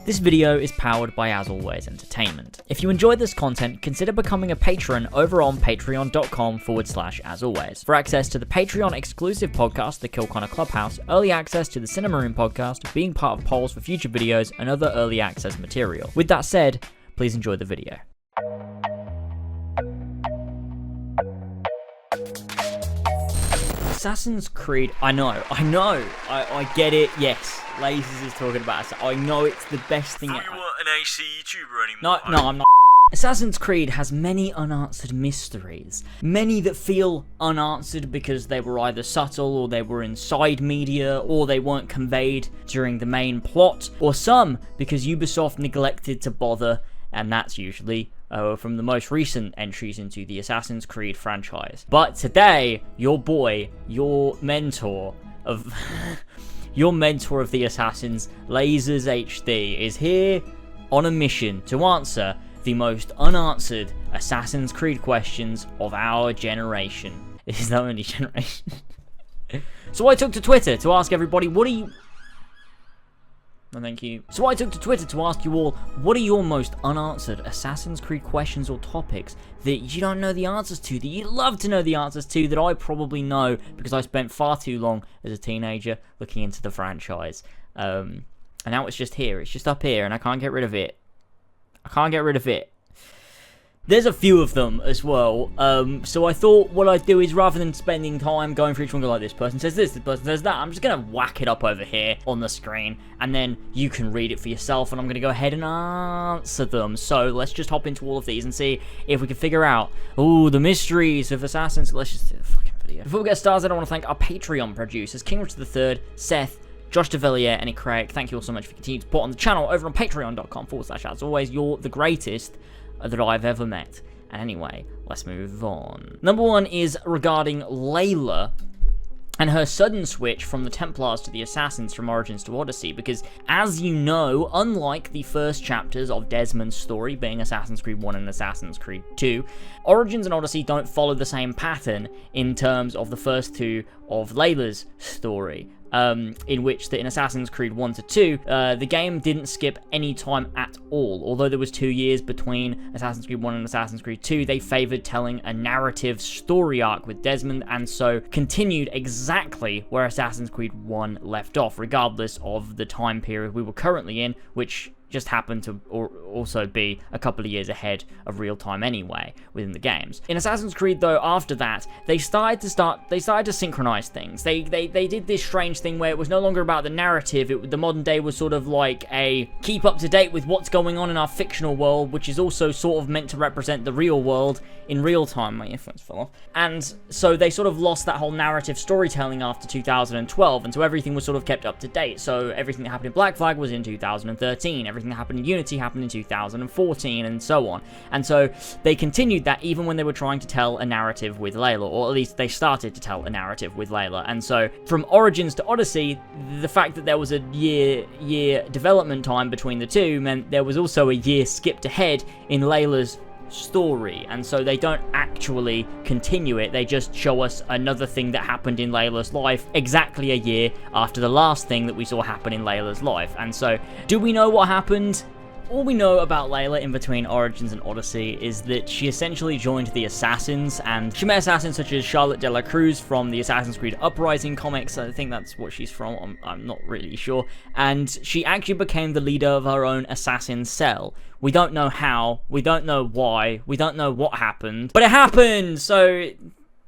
This video is powered by, as always, entertainment. If you enjoyed this content, consider becoming a patron over on patreon.com/asalways for access to the Patreon exclusive podcast, The Kill Connor Clubhouse, early access to the Cinema Room podcast, being part of polls for future videos, and other early access material. With that said, please enjoy the video. Assassin's Creed, I get it, yes. Lasers is talking about it. I know it's the best thing. Are you an AC YouTuber anymore? No, I'm not. Assassin's Creed has many unanswered mysteries. Many that feel unanswered because they were either subtle, or they were in side media, or they weren't conveyed during the main plot, or some because Ubisoft neglected to bother, and that's usually from the most recent entries into the Assassin's Creed franchise. But today, your boy, your mentor of your mentor of the Assassins, Lasers HD, is here on a mission to answer the most unanswered Assassin's Creed questions of our generation. This is the only generation. So I took to Twitter to ask everybody, thank you. So I took to Twitter to ask you all, what are your most unanswered Assassin's Creed questions or topics that you don't know the answers to, that you'd love to know the answers to, that I probably know because I spent far too long as a teenager looking into the franchise. And now it's just here. It's just up here, and I can't get rid of it. There's a few of them as well, so I thought what I'd do is, rather than spending time going through each one, go like, this person says this person says that, I'm just going to whack it up over here on the screen, and then you can read it for yourself, and I'm going to go ahead and answer them. So let's just hop into all of these and see if we can figure out, the mysteries of Assassins. Let's just do the fucking video. Before we get started, I want to thank our Patreon producers, King Richard III, Seth, Josh Devillier, and Ikraik. Thank you all so much for continuing support on the channel over on patreon.com/as always. You're the greatest that I've ever met. And anyway, let's move on. Number one is regarding Layla and her sudden switch from the Templars to the Assassins from Origins to Odyssey, because, as you know, unlike the first chapters of Desmond's story, being Assassin's Creed 1 and Assassin's Creed 2, Origins and Odyssey don't follow the same pattern in terms of the first two of Layla's story. In which in Assassin's Creed 1 to 2, the game didn't skip any time at all. Although there was 2 years between Assassin's Creed 1 and Assassin's Creed 2, they favoured telling a narrative story arc with Desmond, and so continued exactly where Assassin's Creed 1 left off, regardless of the time period we were currently in, which just happened to also be a couple of years ahead of real time anyway within the games. In Assassin's Creed, though, after that, they started to synchronize things. They did this strange thing where it was no longer about the narrative. The modern day was sort of like a keep up to date with what's going on in our fictional world, which is also sort of meant to represent the real world in real time. My earphones fell off. And so they sort of lost that whole narrative storytelling after 2012, and so everything was sort of kept up to date. So everything that happened in Black Flag was in 2013. Everything that happened in Unity happened in 2014, and so on. And so they continued that even when they were trying to tell a narrative with Layla, or at least they started to tell a narrative with Layla. And so from Origins to Odyssey, the fact that there was a year development time between the two meant there was also a year skipped ahead in Layla's story, and so they don't actually continue it. They just show us another thing that happened in Layla's life exactly a year after the last thing that we saw happen in Layla's life. And so, do we know what happened? All we know about Layla in between Origins and Odyssey is that she essentially joined the Assassins, and she met assassins such as Charlotte de la Cruz from the Assassin's Creed Uprising comics. I think that's what she's from, I'm not really sure. And she actually became the leader of her own assassin cell. We don't know how, we don't know why, we don't know what happened, but it happened! So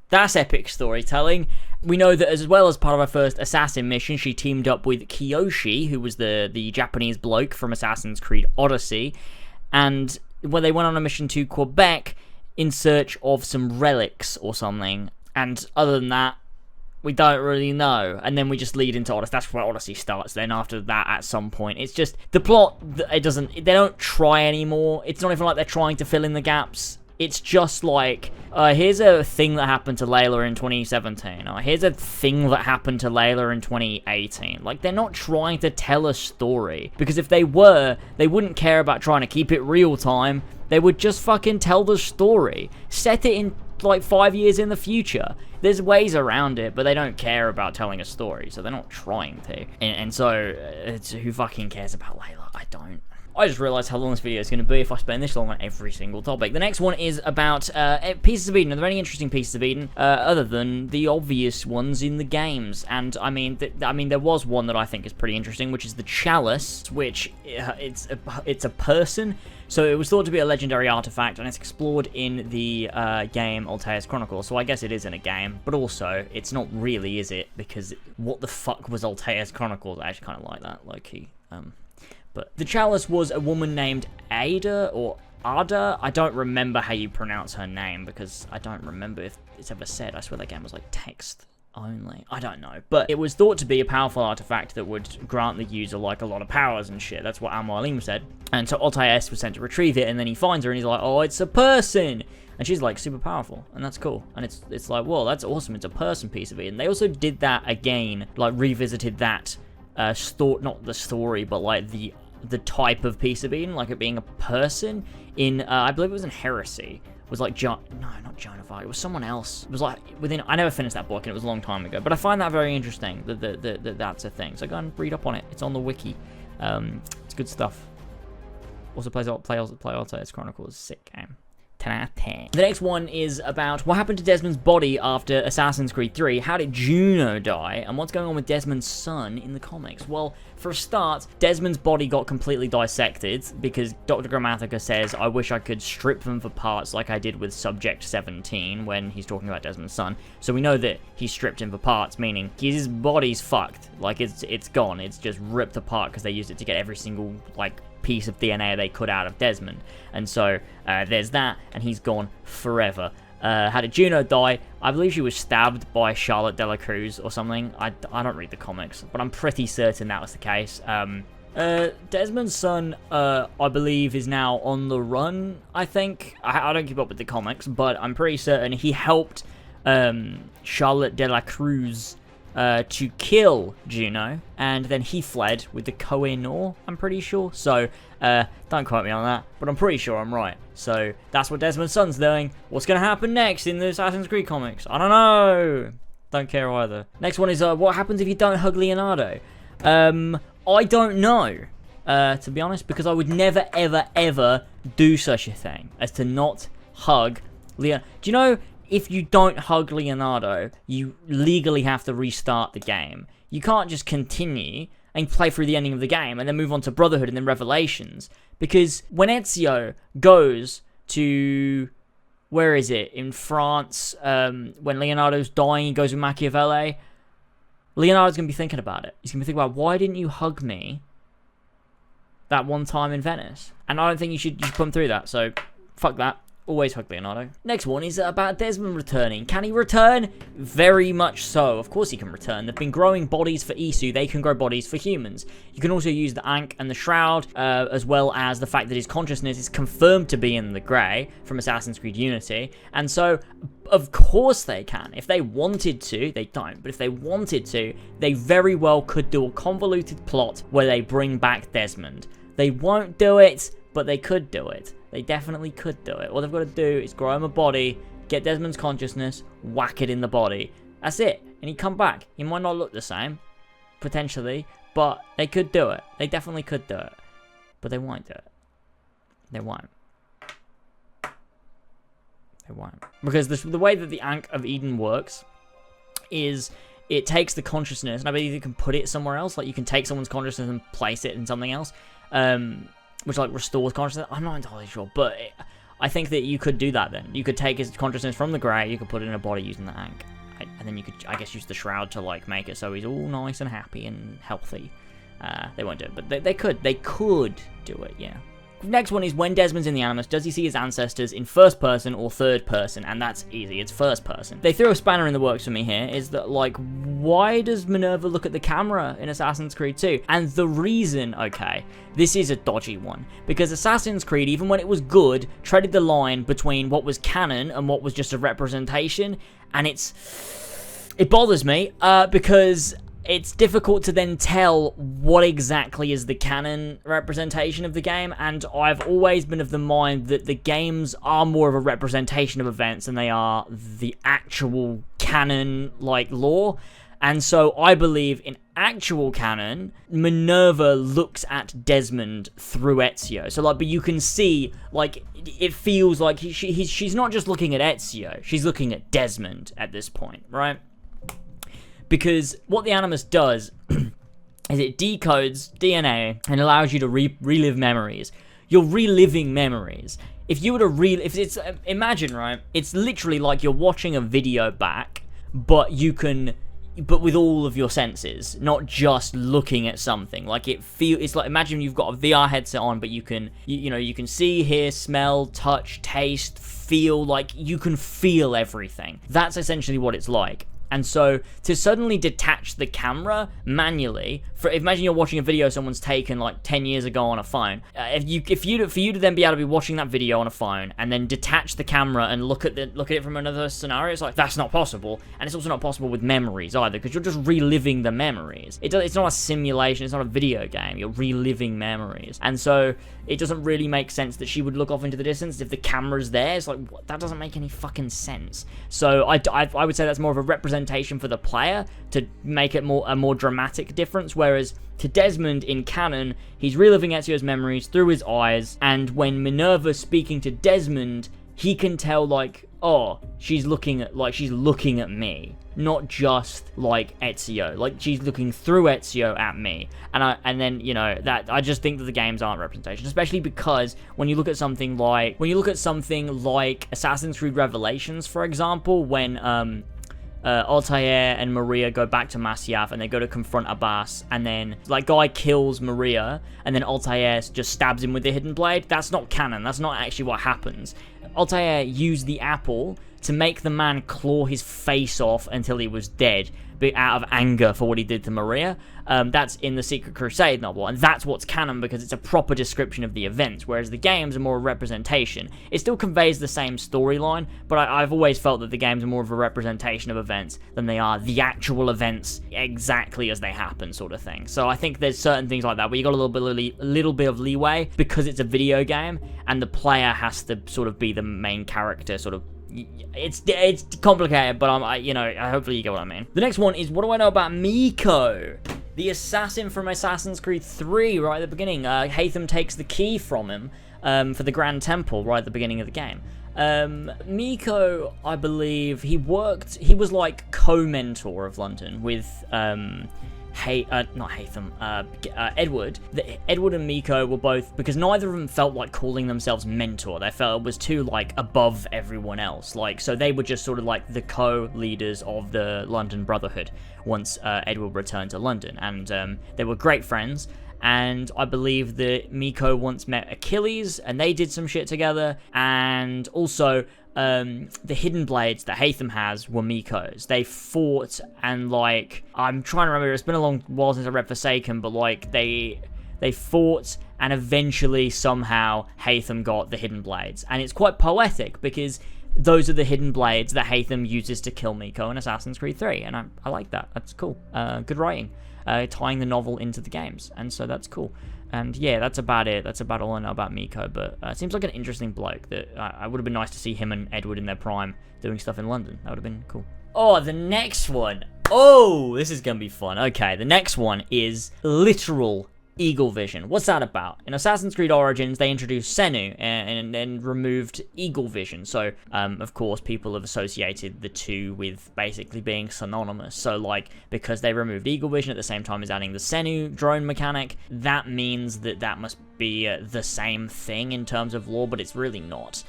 that's epic storytelling. We know that as well as part of her first assassin mission, she teamed up with Kiyoshi, who was the Japanese bloke from Assassin's Creed Odyssey, and when they went on a mission to Quebec in search of some relics or something. And other than that, we don't really know. And then we just lead into Odyssey. That's where Odyssey starts. Then after that, at some point, it's just the plot. They don't try anymore. It's not even like they're trying to fill in the gaps. It's just like, here's a thing that happened to Layla in 2017. Or here's a thing that happened to Layla in 2018. Like, they're not trying to tell a story. Because if they were, they wouldn't care about trying to keep it real time. They would just fucking tell the story. Set it in, like, 5 years in the future. There's ways around it, but they don't care about telling a story. So they're not trying to. And so, who fucking cares about Layla? I don't. I just realised how long this video is going to be if I spend this long on every single topic. The next one is about pieces of Eden. Are there any interesting pieces of Eden other than the obvious ones in the games? And I mean, there was one that I think is pretty interesting, which is the Chalice, which it's a person. So it was thought to be a legendary artifact, and it's explored in the game Altea's Chronicle. So I guess it is in a game, but also it's not really, is it? Because what the fuck was Altea's Chronicle? I actually kind of like that, low-key. But the Chalice was a woman named Ada, or Ada. I don't remember how you pronounce her name, because I don't remember if it's ever said. I swear that game was like text only. I don't know. But it was thought to be a powerful artifact that would grant the user like a lot of powers and shit. That's what Al-Mualim said. And so Alteas was sent to retrieve it, and then he finds her and he's like, oh, it's a person. And she's like super powerful, and that's cool. And it's like, well, that's awesome. It's a person piece of it. And they also did that again, like revisited that not the story, but like the type of piece of Eden, like it being a person in I believe it was in Heresy. It was like no, not Joan of Arc. It was someone else. It was like I never finished that book, and it was a long time ago. But I find that very interesting that that's a thing. So go and read up on it. It's on the wiki. It's good stuff. Also play Altea's Chronicles. Sick game. 10 out of 10. The next one is about what happened to Desmond's body after Assassin's Creed 3. How did Juno die? And what's going on with Desmond's son in the comics? Well, for a start, Desmond's body got completely dissected because Dr. Grammatica says, I wish I could strip them for parts like I did with Subject 17 when he's talking about Desmond's son. So we know that he stripped him for parts, meaning his body's fucked. Like, it's gone. It's just ripped apart because they used it to get every single, like, piece of DNA they could out of Desmond. And so there's that, and he's gone forever. How did Juno die? I believe she was stabbed by Charlotte de la Cruz or something. I don't read the comics, but I'm pretty certain that was the case. Desmond's son, I believe, is now on the run, I think. I don't keep up with the comics, but I'm pretty certain he helped Charlotte de la Cruz to kill Juno, and then he fled with the Kohinoor, I'm pretty sure. So, don't quote me on that, but I'm pretty sure I'm right. So, that's what Desmond's son's doing. What's going to happen next in the Assassin's Creed comics? I don't know. Don't care either. Next one is, what happens if you don't hug Leonardo? I don't know, to be honest, because I would never, ever, ever do such a thing as to not hug Leonardo. Do you know, if you don't hug Leonardo, you legally have to restart the game. You can't just continue and play through the ending of the game and then move on to Brotherhood and then Revelations. Because when Ezio goes to, where is it, in France, when Leonardo's dying, he goes with Machiavelli, Leonardo's going to be thinking about it. He's going to be thinking about, why didn't you hug me that one time in Venice? And I don't think you should put him through that, so fuck that. Always hug Leonardo. Next one is about Desmond returning. Can he return? Very much so. Of course he can return. They've been growing bodies for Isu. They can grow bodies for humans. You can also use the Ankh and the Shroud, as well as the fact that his consciousness is confirmed to be in the Grey from Assassin's Creed Unity. And so, of course they can. If they wanted to, they don't, but if they wanted to, they very well could do a convoluted plot where they bring back Desmond. They won't do it, but they could do it. They definitely could do it. All they've got to do is grow him a body, get Desmond's consciousness, whack it in the body. That's it. And he'd come back. He might not look the same, potentially, but they could do it. They definitely could do it. But they won't do it. They won't. They won't. Because the way that the Ankh of Eden works is it takes the consciousness, and I believe you can put it somewhere else. Like, you can take someone's consciousness and place it in something else. Which, like, restores consciousness. I'm not entirely sure, but I think that you could do that then. You could take his consciousness from the Grey, you could put it in a body using the Ankh, and then you could, I guess, use the Shroud to, like, make it so he's all nice and happy and healthy. They won't do it, but they could do it, yeah. Next one is, when Desmond's in the Animus, does he see his ancestors in first person or third person? And that's easy, it's first person. They threw a spanner in the works for me here, is that, like, why does Minerva look at the camera in Assassin's Creed 2? And the reason, okay, this is a dodgy one, because Assassin's Creed, even when it was good, treaded the line between what was canon and what was just a representation, and it bothers me, because it's difficult to then tell what exactly is the canon representation of the game, and I've always been of the mind that the games are more of a representation of events than they are the actual canon, like, lore. And so I believe in actual canon, Minerva looks at Desmond through Ezio. So, like, but you can see, like, it feels like she's not just looking at Ezio, she's looking at Desmond at this point, right? Because what the Animus does is it decodes DNA and allows you to relive memories. You're reliving memories. If you were to imagine, right? It's literally like you're watching a video back, but with all of your senses, not just looking at something. Like it's like, imagine you've got a VR headset on, but you can see, hear, smell, touch, taste, feel, like you can feel everything. That's essentially what it's like. And so, to suddenly detach the camera manually, imagine you're watching a video someone's taken like 10 years ago on a phone. For you to then be able to be watching that video on a phone and then detach the camera and look at it from another scenario, it's like, that's not possible. And it's also not possible with memories either, because you're just reliving the memories. It's not a simulation, it's not a video game, you're reliving memories. And so, it doesn't really make sense that she would look off into the distance if the camera's there. It's like, what? That doesn't make any fucking sense. So I would say that's more of a representation for the player to make it a more dramatic difference, whereas to Desmond in canon, he's reliving Ezio's memories through his eyes, and when Minerva's speaking to Desmond, he can tell, like, oh, she's looking at me, not just like Ezio. Like, she's looking through Ezio at me. And then, you know, that I just think that the games aren't representation, especially because when you look at something like Assassin's Creed Revelations, for example, when Altair and Maria go back to Masyaf and they go to confront Abbas, and then like guy kills Maria and then Altair just stabs him with the hidden blade. That's not canon. That's not actually what happens. Altair used the apple to make the man claw his face off until he was dead, but out of anger for what he did to Maria. That's in the Secret Crusade novel, and that's what's canon because it's a proper description of the events, whereas the games are more a representation. It still conveys the same storyline, but I've always felt that the games are more of a representation of events than they are the actual events exactly as they happen, sort of thing. So I think there's certain things like that where you got a little bit of leeway because it's a video game, and the player has to sort of be the main character, sort of. It's complicated, but hopefully you get what I mean. The next one is, what do I know about Miko? The assassin from Assassin's Creed 3, right at the beginning. Haytham takes the key from him for the Grand Temple right at the beginning of the game. Miko, I believe, he was like co-mentor of London with Edward. Edward and Miko were both, because neither of them felt like calling themselves mentor. They felt it was too like above everyone else. Like, so they were just sort of like the co-leaders of the London Brotherhood once Edward returned to London, and they were great friends. And I believe that Miko once met Achilles, and they did some shit together. And also, the hidden blades that Haytham has were Miko's. They fought, and like, I'm trying to remember, it's been a long while since I read Forsaken, but like, they fought, and eventually, somehow, Haytham got the hidden blades. And it's quite poetic, because those are the hidden blades that Haytham uses to kill Miko in Assassin's Creed 3, and I like that. That's cool. Good writing. Tying the novel into the games, and so that's cool. And yeah, that's about it. That's about all I know about Miko, but it seems like an interesting bloke. That I would have been nice to see him and Edward in their prime doing stuff in London. That would have been cool. Oh, the next one. Oh, this is gonna be fun. Okay, the next one is literal eagle vision. What's that about? In Assassin's Creed Origins, they introduced Senu and then removed eagle vision. So, of course, people have associated the two with basically being synonymous. So, like, because they removed eagle vision at the same time as adding the Senu drone mechanic, that means that must be the same thing in terms of lore, but it's really not.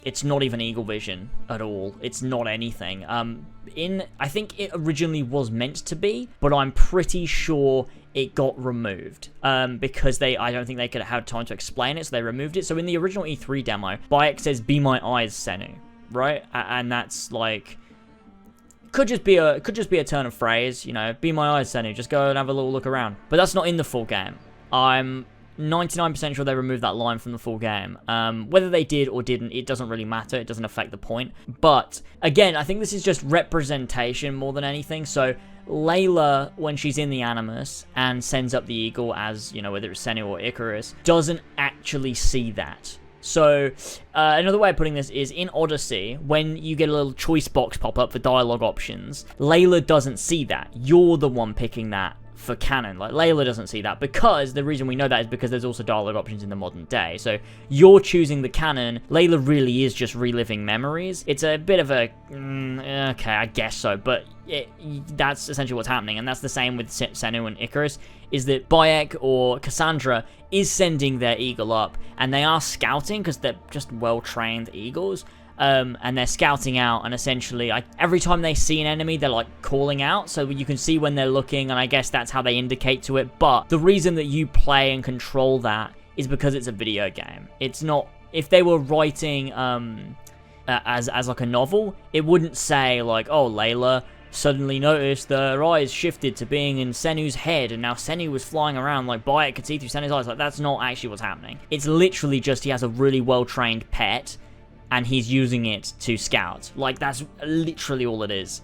It's not even eagle vision at all. It's not anything. I think it originally was meant to be, but I'm pretty sure it got removed because I don't think they could have time to explain it, so they removed it. So in the original E3 demo, Bayek says, "Be my eyes, Senu," right? And that's like, could just be a turn of phrase, you know, "Be my eyes, Senu." Just go and have a little look around. But that's not in the full game. I'm 99% sure they removed that line from the full game. Whether they did or didn't, it doesn't really matter. It doesn't affect the point. But again, I think this is just representation more than anything. So Layla, when she's in the Animus and sends up the eagle, as, you know, whether it's Senu or Icarus, doesn't actually see that. So, another way of putting this is, in Odyssey, when you get a little choice box pop up for dialogue options, Layla doesn't see that. You're the one picking that for canon. Like, Layla doesn't see that, because the reason we know that is because there's also dialogue options in the modern day. So you're choosing the canon. Layla really is just reliving memories. It's a bit of a okay, I guess so, but that's essentially what's happening. And that's the same with Senu and Icarus, is that Bayek or Cassandra is sending their eagle up, and they are scouting because they're just well-trained eagles. And they're scouting out, and essentially every time they see an enemy, they're like calling out, so you can see when they're looking, and I guess that's how they indicate to it. But the reason that you play and control that is because it's a video game. It's not, if they were writing as like a novel, it wouldn't say like, oh, Layla suddenly noticed her eyes shifted to being in Senu's head, and now Senu was flying around, like Bayek could see through Senu's eyes. Like, that's not actually what's happening. It's literally just he has a really well-trained pet, and he's using it to scout. Like, that's literally all it is.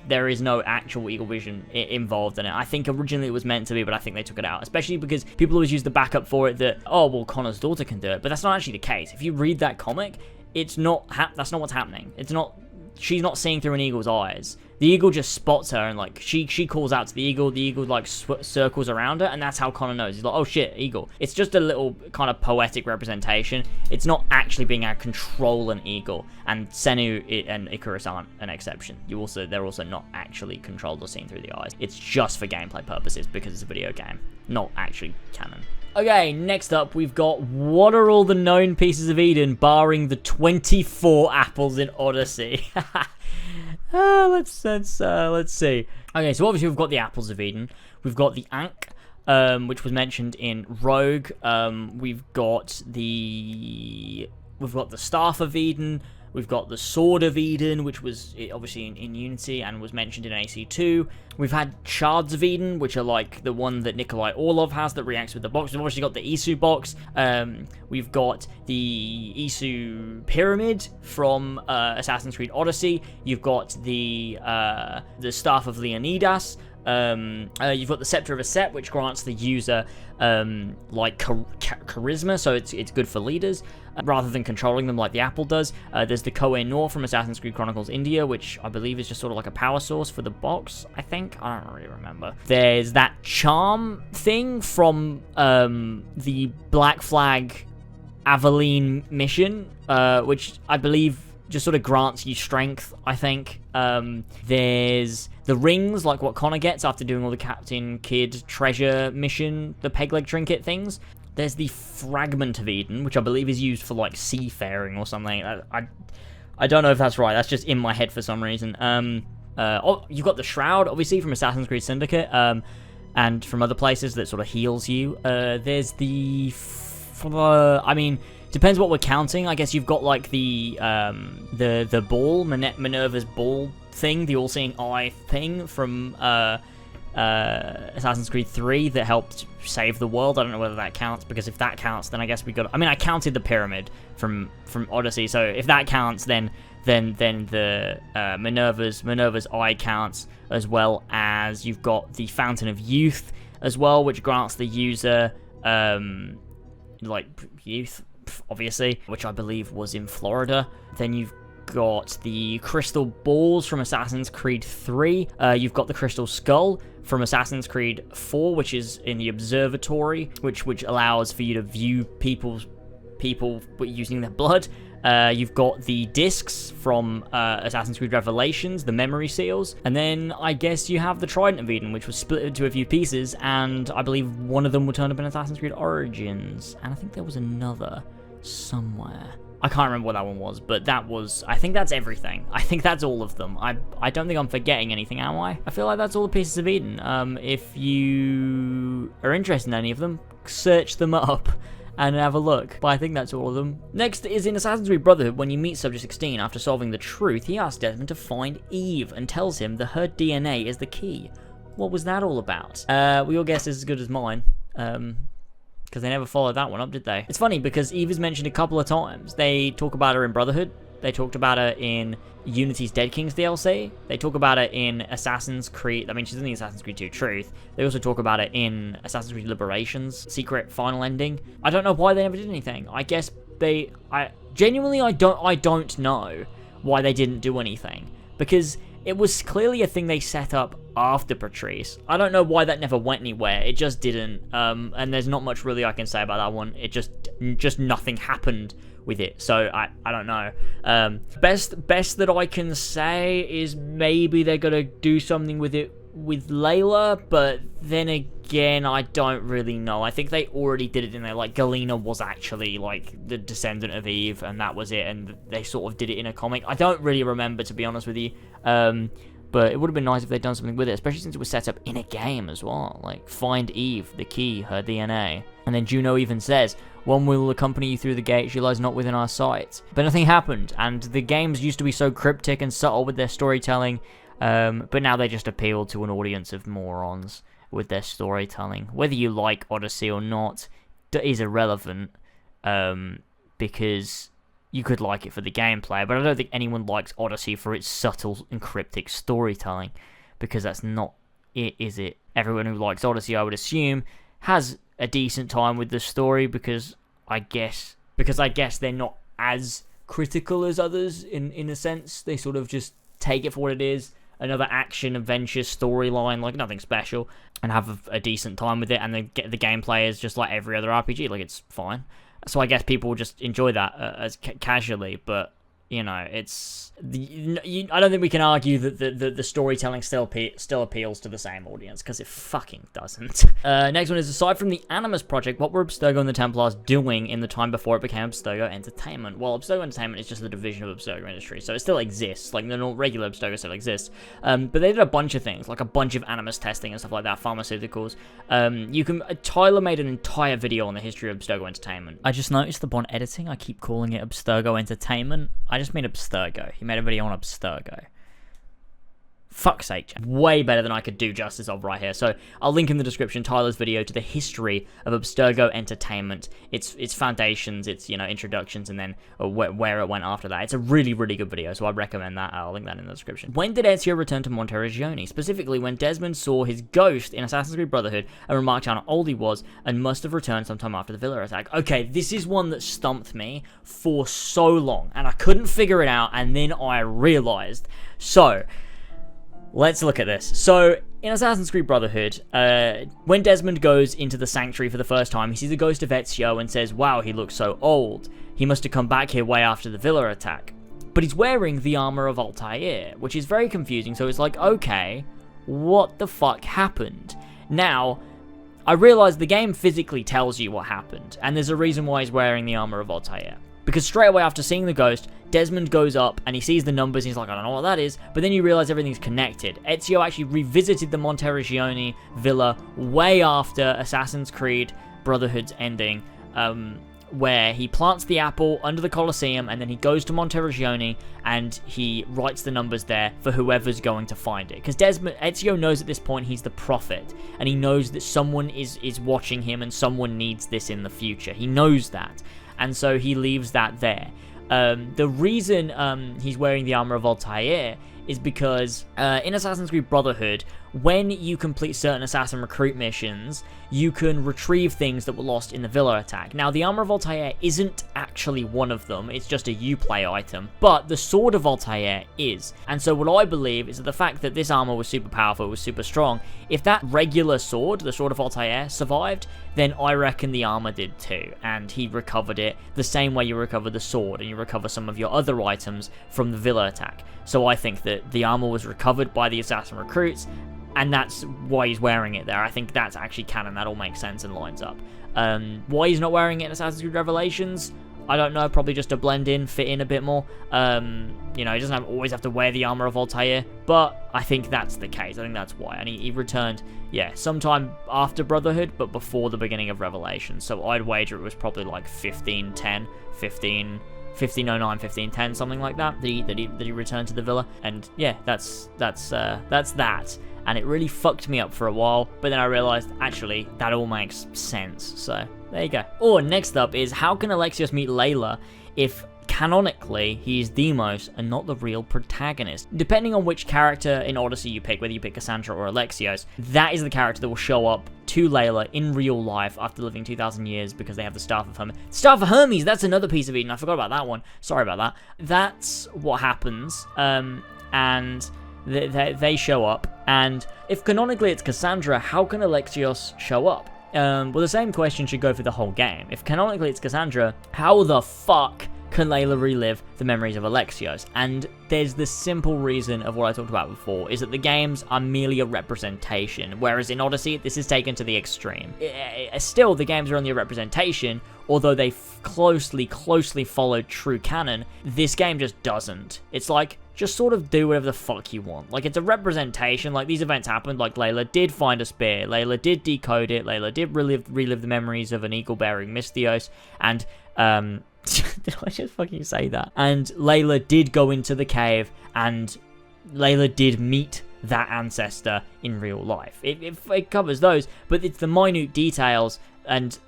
There is no actual eagle vision involved in it. I think originally it was meant to be, but I think they took it out. Especially because people always use the backup for it that, oh, well, Connor's daughter can do it. But that's not actually the case. If you read that comic, it's not, that's not what's happening. It's not, she's not seeing through an eagle's eyes. The eagle just spots her, and like she calls out to the eagle like circles around her, and that's how Connor knows. He's like, oh shit, eagle. It's just a little kind of poetic representation. It's not actually being able to control an eagle, and Senu and Icarus aren't an exception. They're also not actually controlled or seen through the eyes. It's just for gameplay purposes because it's a video game, not actually canon. Okay, next up, we've got what are all the known pieces of Eden, barring the 24 apples in Odyssey? Let's see. Okay, so obviously we've got the apples of Eden. We've got the Ankh, which was mentioned in Rogue. We've got the Staff of Eden. We've got the Sword of Eden, which was obviously in Unity and was mentioned in AC2. We've had Shards of Eden, which are like the one that Nikolai Orlov has that reacts with the box. We've obviously got the Isu box. We've got the Isu Pyramid from Assassin's Creed Odyssey. You've got the Staff of Leonidas. You've got the Scepter of Aset, which grants the user like charisma, so it's good for leaders rather than controlling them like the apple does. There's the Koh-i-Noor from Assassin's Creed Chronicles India, which I believe is just sort of like a power source for the box, I think. I don't really remember. There's that charm thing from the Black Flag Aveline mission, which I believe just sort of grants you strength, I think. There's the rings, like what Connor gets after doing all the Captain Kidd treasure mission, the peg leg trinket things. There's the Fragment of Eden, which I believe is used for like seafaring or something. I don't know if that's right. That's just in my head for some reason. You've got the Shroud, obviously, from Assassin's Creed Syndicate, and from other places that sort of heals you. There's the... I mean, depends what we're counting. I guess you've got like the ball, Minerva's ball thing, the all-seeing eye thing from Assassin's Creed 3 that helped save the world. I don't know whether that counts, because if that counts, then I guess we got... I mean, I counted the pyramid from Odyssey, so if that counts, then the Minerva's eye counts, as well as you've got the Fountain of Youth as well, which grants the user like youth, obviously, which I believe was in Florida. Then you've got the Crystal Balls from Assassin's Creed 3. You've got the Crystal Skull from Assassin's Creed 4, which is in the Observatory, which allows for you to view people using their blood. You've got the discs from Assassin's Creed Revelations, the memory seals, and then I guess you have the Trident of Eden, which was split into a few pieces, and I believe one of them will turn up in Assassin's Creed Origins, and I think there was another somewhere. I can't remember what that one was, but I think that's everything. I think that's all of them. I don't think I'm forgetting anything, am I? I feel like that's all the pieces of Eden. If you are interested in any of them, search them up and have a look. But I think that's all of them. Next is in Assassin's Creed Brotherhood. When you meet Subject 16 after solving the truth, he asks Desmond to find Eve and tells him that her DNA is the key. What was that all about? Your guess is as good as mine. Because they never followed that one up, did they? It's funny because Eve is mentioned a couple of times. They talk about her in Brotherhood. They talked about her in Unity's Dead Kings DLC. They talk about her in Assassin's Creed... I mean, she's in the Assassin's Creed 2 Truth. They also talk about it in Assassin's Creed Liberation's secret final ending. I don't know why they never did anything. I guess genuinely, I don't know why they didn't do anything. Because it was clearly a thing they set up after Patrice. I don't know why that never went anywhere. It just didn't. And there's not much really I can say about that one. It just nothing happened with it. So I don't know. Best that I can say is maybe they're gonna do something with it with Layla, but then again, I don't really know. I think they already did it in there. Like, Galena was actually, like, the descendant of Eve, and that was it, and they sort of did it in a comic. I don't really remember, to be honest with you. But it would have been nice if they'd done something with it, especially since it was set up in a game as well. Like, find Eve, the key, her DNA. And then Juno even says, one will accompany you through the gate, she lies not within our sight. But nothing happened, and the games used to be so cryptic and subtle with their storytelling, but now they just appeal to an audience of morons with their storytelling. Whether you like Odyssey or not is irrelevant, because you could like it for the gameplay, but I don't think anyone likes Odyssey for its subtle and cryptic storytelling, because that's not it, is it? Everyone who likes Odyssey, I would assume, has a decent time with the story, because I guess they're not as critical as others in a sense. They sort of just take it for what it is, another action adventure storyline, like nothing special, and have a decent time with it, and then get the gameplay is just like every other RPG, like it's fine. So I guess people will just enjoy that as casually, but you know, it's I don't think we can argue that the storytelling still appeals to the same audience, because it fucking doesn't. Next one is, aside from the Animus project, what were Abstergo and the Templars doing in the time before it became Abstergo Entertainment? Well, Abstergo Entertainment is just a division of Abstergo Industries, so it still exists. Like, the regular Abstergo still exists. But they did a bunch of things, like a bunch of Animus testing and stuff like that, pharmaceuticals. Tyler made an entire video on the history of Abstergo Entertainment. I just noticed that on editing, I keep calling it Abstergo Entertainment. I just mean Abstergo. He made a video on Abstergo. Fuck's sake, Jack. Way better than I could do justice of right here. So I'll link in the description Tyler's video to the history of Abstergo Entertainment, its foundations, its introductions, and then where it went after that. It's a really, really good video, so I recommend that. I'll link that in the description. When did Ezio return to Monteriggioni? Specifically, when Desmond saw his ghost in Assassin's Creed Brotherhood and remarked how old he was, and must have returned sometime after the villa attack. Okay, this is one that stumped me for so long, and I couldn't figure it out, and then I realized. So let's look at this. So, in Assassin's Creed Brotherhood, when Desmond goes into the Sanctuary for the first time, he sees the ghost of Ezio and says, wow, he looks so old. He must have come back here way after the villa attack. But he's wearing the armor of Altair, which is very confusing, so it's like, okay, what the fuck happened? Now, I realize the game physically tells you what happened, and there's a reason why he's wearing the armor of Altair. Because straight away after seeing the ghost, Desmond goes up and he sees the numbers and he's like, I don't know what that is, but then you realize everything's connected. Ezio actually revisited the Monteriggioni villa way after Assassin's Creed Brotherhood's ending, where he plants the apple under the Colosseum, and then he goes to Monteriggioni and he writes the numbers there for whoever's going to find it. Because Ezio knows at this point he's the prophet, and he knows that someone is watching him and someone needs this in the future. He knows that. And so he leaves that there. The reason he's wearing the armor of Altair is because in Assassin's Creed Brotherhood, when you complete certain assassin recruit missions, you can retrieve things that were lost in the villa attack. Now, the armor of Altair isn't actually one of them, it's just a Uplay item, but the sword of Altair is. And so what I believe is that the fact that this armor was super powerful, was super strong, if that regular sword, the sword of Altair, survived, then I reckon the armor did too, and he recovered it the same way you recover the sword, and you recover some of your other items from the villa attack. So I think that the armor was recovered by the assassin recruits, and that's why he's wearing it there. I think that's actually canon. That all makes sense and lines up. Why he's not wearing it in Assassin's Creed Revelations, I don't know. Probably just to blend in, fit in a bit more. He doesn't always have to wear the armor of Altair, but I think that's the case. I think that's why. And he returned, sometime after Brotherhood, but before the beginning of Revelations. So I'd wager it was probably like 1509, 1510, something like that. That he returned to the villa, and that's that. And it really fucked me up for a while, but then I realized, actually, that all makes sense, so there you go. Or, next up is, how can Alexios meet Layla if, canonically, he is Deimos and not the real protagonist? Depending on which character in Odyssey you pick, whether you pick Cassandra or Alexios, that is the character that will show up to Layla in real life after living 2,000 years, because they have the Staff of Hermes. Staff of Hermes, that's another piece of Eden, I forgot about that one. Sorry about that. That's what happens, and They show up, and if canonically it's Cassandra, how can Alexios show up? Well, the same question should go for the whole game. If canonically it's Cassandra, how the fuck can Layla relive the memories of Alexios? And there's the simple reason of what I talked about before, is that the games are merely a representation, whereas in Odyssey, this is taken to the extreme. Still, the games are only a representation, although they closely followed true canon. This game just doesn't. It's like, just sort of do whatever the fuck you want. Like, it's a representation, like, these events happened, like, Layla did find a spear, Layla did decode it, Layla did relive the memories of an eagle-bearing Misthios, and, did I just fucking say that? And Layla did go into the cave, and Layla did meet that ancestor in real life. It covers those, but it's the minute details, and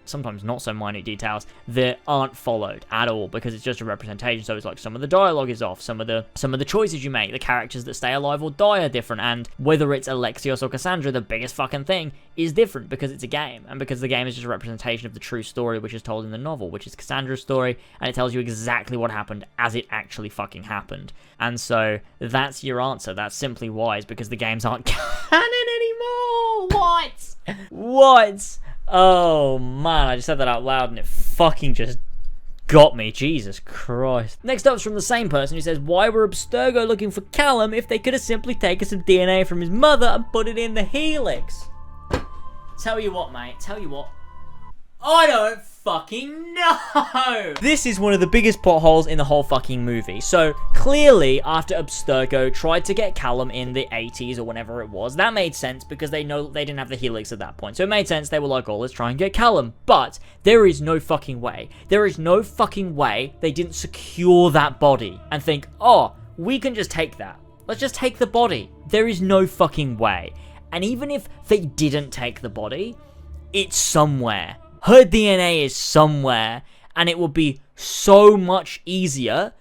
sometimes not so minute details, that aren't followed at all, because it's just a representation. So it's like, some of the dialogue is off, some of the choices you make, the characters that stay alive or die are different, and whether it's Alexios or Cassandra, the biggest fucking thing is different, because it's a game, and because the game is just a representation of the true story which is told in the novel, which is Cassandra's story, and it tells you exactly what happened as it actually fucking happened. And so that's your answer. That's simply why, is because the games aren't canon anymore. What? Oh man, I just said that out loud and it fucking just got me. Jesus Christ. Next up is from the same person who says, why were Abstergo looking for Callum if they could have simply taken some DNA from his mother and put it in the helix? Tell you what, mate. Tell you what. I don't fucking know! This is one of the biggest plot holes in the whole fucking movie. So, clearly, after Abstergo tried to get Callum in the 80s or whenever it was, that made sense because they know they didn't have the helix at that point. So it made sense. They were like, oh, let's try and get Callum. But there is no fucking way. There is no fucking way they didn't secure that body and think, oh, we can just take that. Let's just take the body. There is no fucking way. And even if they didn't take the body, it's somewhere. Her DNA is somewhere, and it would be so much easier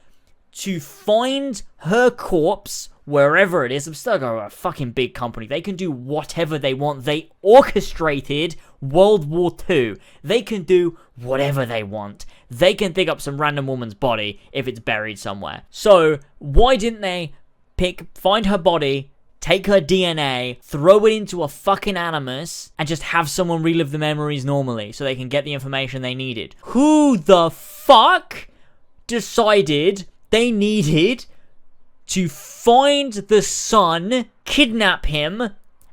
to find her corpse wherever it is. Abstergo are a fucking big company. They can do whatever they want. They orchestrated World War II. They can do whatever they want. They can dig up some random woman's body if it's buried somewhere. So, why didn't they find her body, take her DNA, throw it into a fucking Animus, and just have someone relive the memories normally so they can get the information they needed? Who the fuck decided they needed to find the son, kidnap him,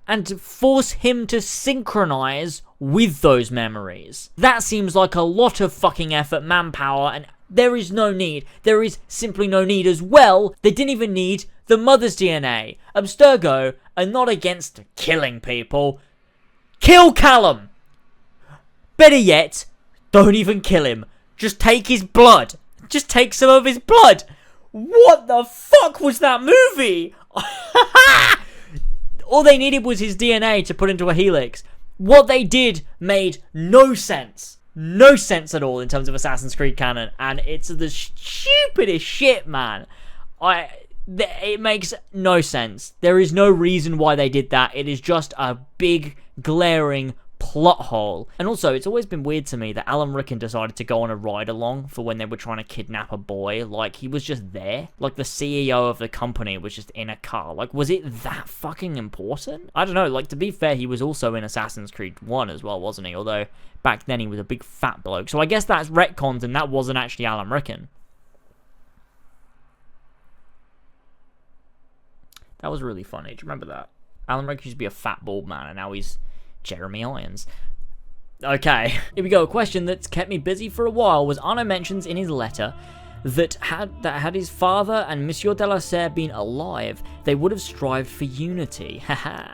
and force him to synchronize with those memories? That seems like a lot of fucking effort, manpower, and there is no need. There is simply no need as well. They didn't even need the mother's DNA. Abstergo are not against killing people. Kill Callum! Better yet, don't even kill him. Just take his blood. Just take some of his blood. What the fuck was that movie? All they needed was his DNA to put into a helix. What they did made no sense. No sense at all in terms of Assassin's Creed canon, and it's the stupidest shit, man. It makes no sense. There is no reason why they did that. It is just a big, glaring plot hole. And also, it's always been weird to me that Alan Rickman decided to go on a ride-along for when they were trying to kidnap a boy. Like, he was just there. Like, the CEO of the company was just in a car. Like, was it that fucking important? I don't know. Like, to be fair, he was also in Assassin's Creed 1 as well, wasn't he? Although, back then, he was a big fat bloke. So I guess that's retcons, and that wasn't actually Alan Rickman. That was really funny. Do you remember that? Alan Rickman used to be a fat bald man, and now he's Jeremy Irons. Okay, here we go. A question that's kept me busy for a while was Arno mentions in his letter that had his father and Monsieur de la Serre been alive, they would have strived for unity. Haha.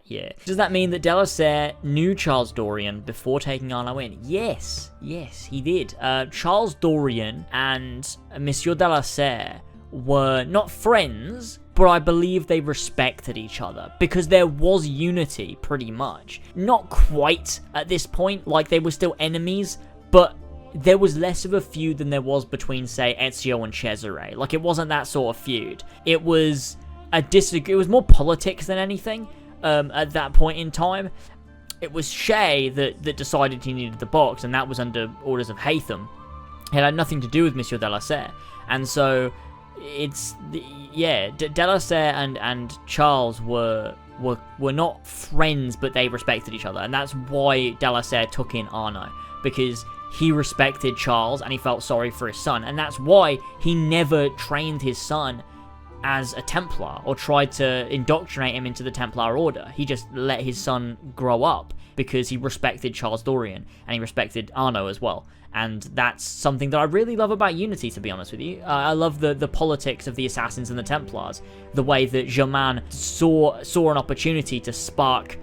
Yeah. Does that mean that de la Serre knew Charles Dorian before taking Arno in? Yes, he did. Charles Dorian and Monsieur de la Serre were not friends, but I believe they respected each other because there was unity, pretty much. Not quite at this point, like they were still enemies, but there was less of a feud than there was between, say, Ezio and Cesare. Like, it wasn't that sort of feud. It was it was more politics than anything at that point in time. It was Shay that decided he needed the box, and that was under orders of Haytham. It had nothing to do with Monsieur de la Serre. And so yeah, Devillier and Charles were not friends, but they respected each other, and that's why Devillier took in Arno, because he respected Charles and he felt sorry for his son, and that's why he never trained his son as a Templar or tried to indoctrinate him into the Templar Order. He just let his son grow up because he respected Charles Dorian and he respected Arno as well. And that's something that I really love about Unity, to be honest with you. I love the politics of the Assassins and the Templars. The way that Germain saw an opportunity to spark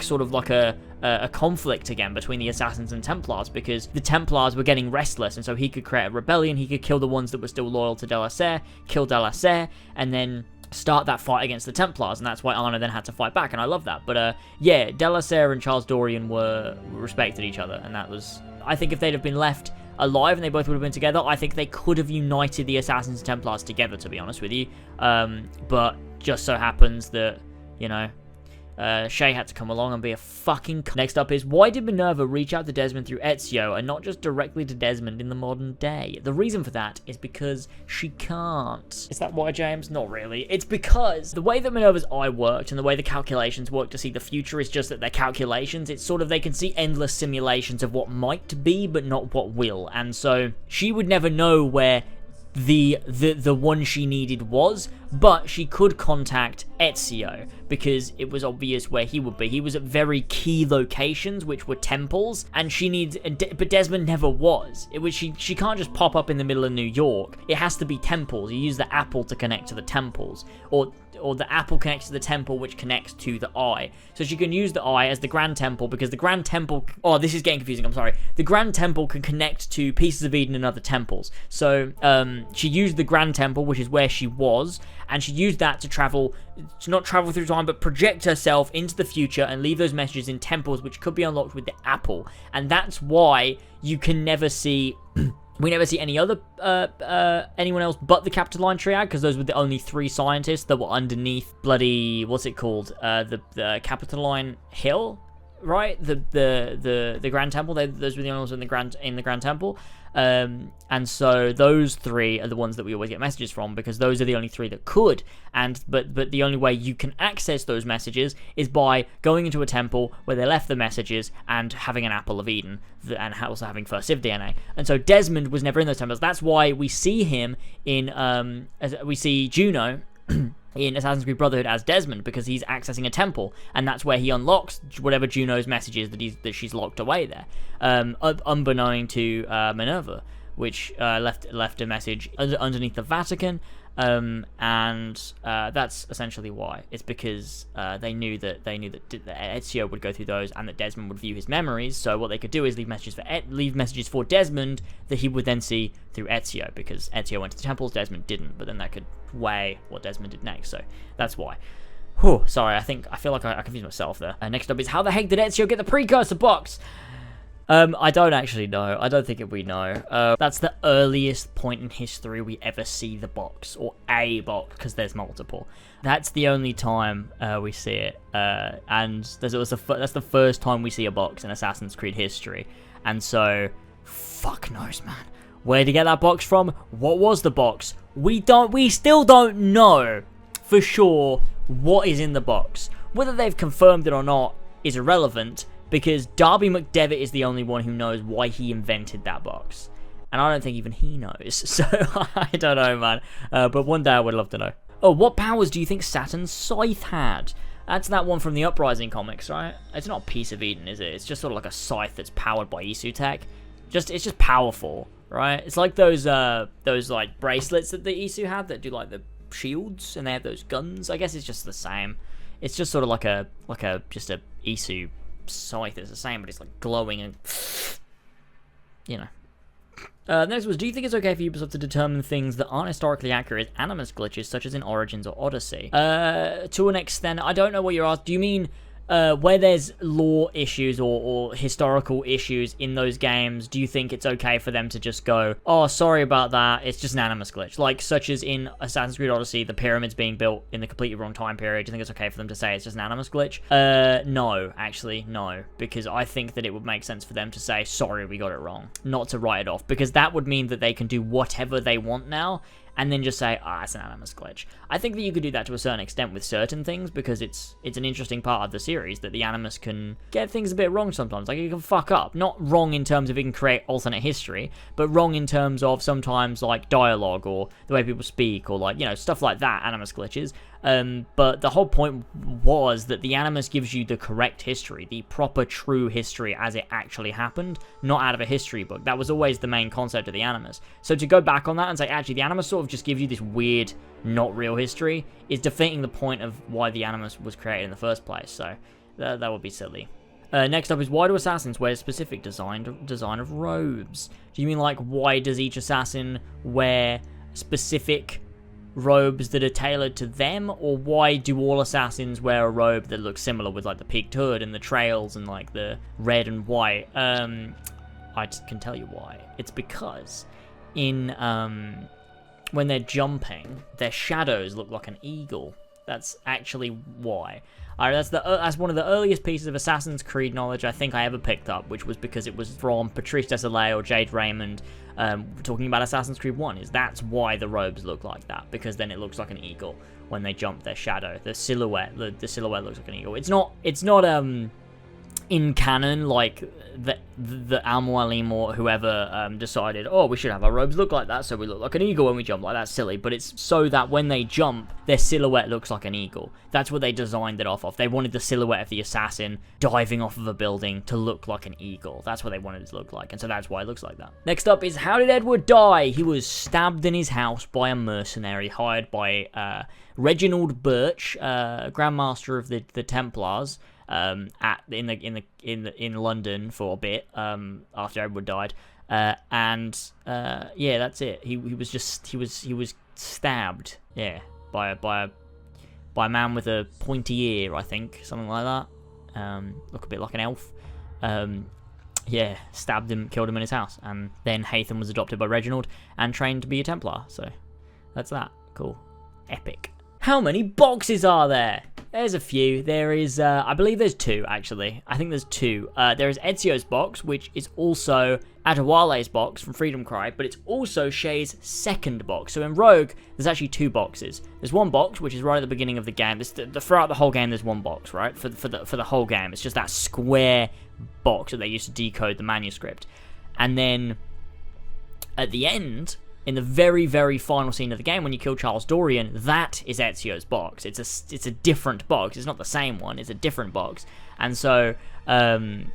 sort of like a conflict again between the Assassins and Templars, because the Templars were getting restless, and so he could create a rebellion. He could kill the ones that were still loyal to Devillier, kill Devillier, and then start that fight against the Templars, and that's why Arno then had to fight back, and I love that. But yeah, Devillier and Charles Dorian respected each other, and that was... I think if they'd have been left alive and they both would have been together, I think they could have united the Assassins and Templars together, to be honest with you. But just so happens that, you know, Shay had to come along and be a fucking... Next up is, why did Minerva reach out to Desmond through Ezio and not just directly to Desmond in the modern day? The reason for that is because she can't. Is that why, James? Not really. It's because the way that Minerva's eye worked and the way the calculations work to see the future is just that they're calculations. It's sort of, they can see endless simulations of what might be, but not what will. And so she would never know where the one she needed was, but she could contact Ezio because it was obvious where he would be. He was at very key locations, which were temples, and she needs... But Desmond never was. It was she can't just pop up in the middle of New York. It has to be temples. You use the apple to connect to the temples, or the apple connects to the temple, which connects to the eye. So she can use the eye as the Grand Temple, because the Grand Temple... Oh, this is getting confusing, I'm sorry. The Grand Temple can connect to Pieces of Eden and other temples. So she used the Grand Temple, which is where she was, and she used that to not travel through time, but project herself into the future and leave those messages in temples, which could be unlocked with the apple. And that's why you can never see... We never see any other anyone else but the Capitoline Triad, because those were the only 3 scientists that were underneath bloody... What's it called? The Capitoline Hill, right? The Grand Temple. Those were the only ones in the Grand Temple. And so those 3 are the ones that we always get messages from, because those are the only 3 that could. But the only way you can access those messages is by going into a temple where they left the messages and having an Apple of Eden, and also having first Civ DNA. And so Desmond was never in those temples. That's why we see him in we see Juno in Assassin's Creed Brotherhood as Desmond, because he's accessing a temple, and that's where he unlocks whatever Juno's message is that she's locked away there, unbeknown to Minerva, which left a message underneath the Vatican, and that's essentially why. It's because they knew that Ezio would go through those, and that Desmond would view his memories. So what they could do is leave messages for Desmond that he would then see through Ezio, because Ezio went to the temples, Desmond didn't. But then that could weigh what Desmond did next. So that's why. Whew, sorry, I feel like I confused myself there. Next up is, how the heck did Ezio get the precursor box? I don't actually know. I don't think we know. That's the earliest point in history we ever see the box, or a box, because there's multiple. That's the only time we see it, and that's the first time we see a box in Assassin's Creed history. And so, fuck knows, man. Where to get that box from? What was the box? We still don't know for sure what is in the box. Whether they've confirmed it or not is irrelevant, because Darby McDevitt is the only one who knows why he invented that box. And I don't think even he knows. So, I don't know, man. But one day I would love to know. Oh, what powers do you think Saturn's scythe had? That's that one from the Uprising comics, right? It's not a Piece of Eden, is it? It's just sort of like a scythe that's powered by Isu tech. It's just powerful, right? It's like those like bracelets that the Isu had that do like the shields, and they have those guns. I guess it's just the same. It's just sort of like a just a Isu scythe. It's the same, but it's like glowing and, you know. Next was, do you think it's okay for Ubisoft to determine things that aren't historically accurate as Animus glitches, such as in Origins or Odyssey? To an extent, I don't know what you're asking. Do you mean where there's lore issues or historical issues in those games, do you think it's okay for them to just go, oh, sorry about that, it's just an Animus glitch? Like, such as in Assassin's Creed Odyssey, the pyramids being built in the completely wrong time period. Do you think it's okay for them to say it's just an Animus glitch? No, actually, no. Because I think that it would make sense for them to say, sorry, we got it wrong. Not to write it off. Because that would mean that they can do whatever they want now. and then just say, it's an Animus glitch. I think that you could do that to a certain extent with certain things, because it's an interesting part of the series that the Animus can get things a bit wrong sometimes. Like, it can fuck up. Not wrong in terms of it can create alternate history, but wrong in terms of sometimes, like, dialogue or the way people speak or, like, stuff like that, Animus glitches. But the whole point was that the Animus gives you the correct history, the proper, true history as it actually happened, not out of a history book. That was always the main concept of the Animus. So to go back on that and say, actually, the Animus sort of just gives you this weird, not real history, is defeating the point of why the Animus was created in the first place. So that would be silly. Next up is, why do assassins wear a specific design of robes? Do you mean, like, why does each assassin wear specific robes that are tailored to them, or why do all assassins wear a robe that looks similar with, like, the peaked hood and the trails and, like, the red and white? I just can tell you why. It's because in when they're jumping, their shadows look like an eagle. That's actually why. That's one of the earliest pieces of Assassin's Creed knowledge I think I ever picked up, which was because it was from Patrice Désilets or Jade Raymond talking about Assassin's Creed 1. That's why the robes look like that, because then it looks like an eagle when they jump. Their shadow, the silhouette looks like an eagle. It's not in canon, like the Al-Mualim or whoever decided, we should have our robes look like that so we look like an eagle when we jump. Like, that's silly, but it's so that when they jump, their silhouette looks like an eagle. That's what they designed it off of. They wanted the silhouette of the assassin diving off of a building to look like an eagle. That's what they wanted it to look like, and so that's why it looks like that. Next up is, how did Edward die? He was stabbed in his house by a mercenary hired by Reginald Birch, Grandmaster of the Templars, in London for a bit after Edward died, and that's it. He was stabbed, by a man with a pointy ear, I think, something like that. Look a bit like an elf. Stabbed him, killed him in his house, and then Haytham was adopted by Reginald and trained to be a Templar. So that's that. Cool, epic. How many boxes are there? There's a few. There is, I believe there's 2, actually. I think there's 2. There is Ezio's box, which is also Adewale's box from Freedom Cry, but it's also Shay's second box. So in Rogue, there's actually 2 boxes. There's one box, which is right at the beginning of the game. Throughout the whole game, there's one box, right? For the whole game. It's just that square box that they used to decode the manuscript. And then, at the end, in the very, very final scene of the game, when you kill Charles Dorian, that is Ezio's box. It's a different box. It's not the same one. It's a different box. And so, that's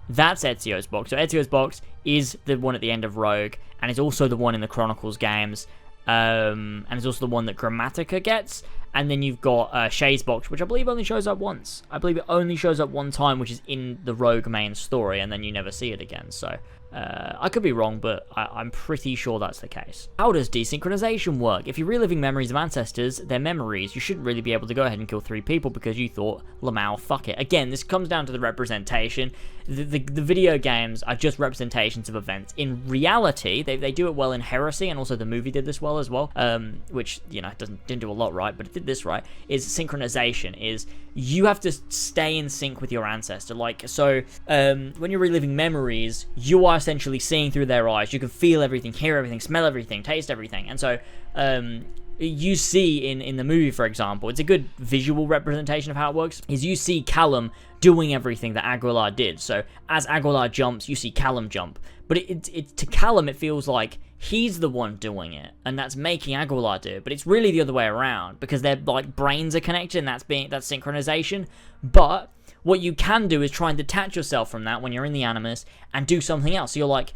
Ezio's box. So Ezio's box is the one at the end of Rogue, and it's also the one in the Chronicles games, and it's also the one that Grammatica gets. And then you've got Shay's box, which I believe only shows up once. I believe it only shows up one time, which is in the Rogue main story, and then you never see it again. So I could be wrong, but I'm pretty sure that's the case. How does desynchronization work? If you're reliving memories of ancestors, their memories, you shouldn't really be able to go ahead and kill 3 people because you thought, Lamau, fuck it. Again, this comes down to the representation. The video games are just representations of events. In reality, they do it well in Heresy, and also the movie did this well as well, which, didn't do a lot right, but it did this right, is synchronization. Is you have to stay in sync with your ancestor. Like, so, when you're reliving memories, you are essentially seeing through their eyes. You can feel everything, hear everything, smell everything, taste everything. And so you see in the movie, for example, it's a good visual representation of how it works, is you see Callum doing everything that Aguilar did. So as Aguilar jumps, you see Callum jump. But it to Callum, it feels like he's the one doing it, and that's making Aguilar do it. But it's really the other way around, because their like brains are connected, and that's synchronization. But what you can do is try and detach yourself from that when you're in the Animus and do something else. So you're like,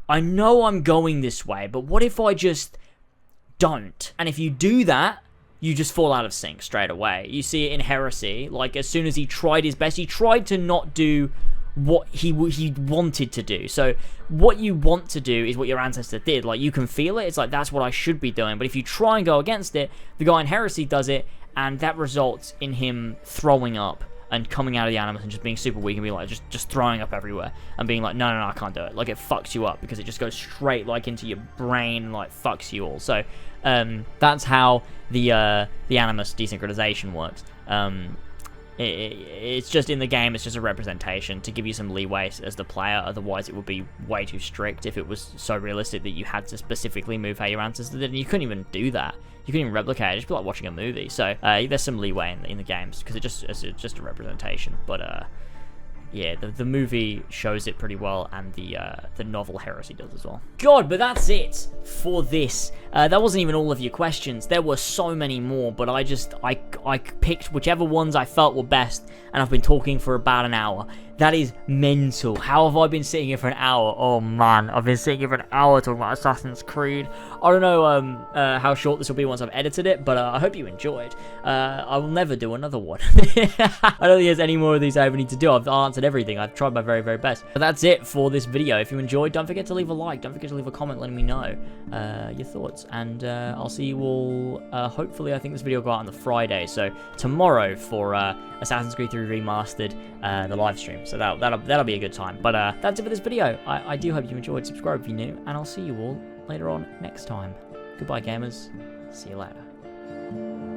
I know I'm going this way, but what if I just don't? And if you do that, you just fall out of sync straight away. You see it in Heresy. Like, as soon as he tried his best, he tried to not do what he wanted to do. So what you want to do is what your ancestor did. Like, you can feel it. It's like, that's what I should be doing. But if you try and go against it, the guy in Heresy does it, and that results in him throwing up and coming out of the Animus and just being super weak and being like, just throwing up everywhere and being like, no, I can't do it. Like, it fucks you up because it just goes straight like into your brain and like fucks you all. So that's how the Animus desynchronization works. It's just in the game, it's just a representation to give you some leeway as the player. Otherwise, it would be way too strict if it was so realistic that you had to specifically move how your ancestors did, and you couldn't even do that. You couldn't even replicate it. It'd just be like watching a movie. So there's some leeway in the games because it's just a representation. But yeah, the movie shows it pretty well, and the novel Heresy does as well. God, but that's it for this. That wasn't even all of your questions. There were so many more, but I picked whichever ones I felt were best, and I've been talking for about an hour. That is mental. How have I been sitting here for an hour? Oh man, I've been sitting here for an hour talking about Assassin's Creed. I don't know how short this will be once I've edited it, but I hope you enjoyed. I will never do another one. I don't think there's any more of these I ever need to do. I've answered everything. I've tried my very, very best. But that's it for this video. If you enjoyed, don't forget to leave a like. Don't forget to leave a comment letting me know your thoughts. And I'll see you all, hopefully, I think this video will go out on the Friday. So tomorrow for Assassin's Creed 3 Remastered, the live stream. So that'll be a good time. But that's it for this video. I do hope you enjoyed. Subscribe if you're new, and I'll see you all later on next time. Goodbye, gamers. See you later.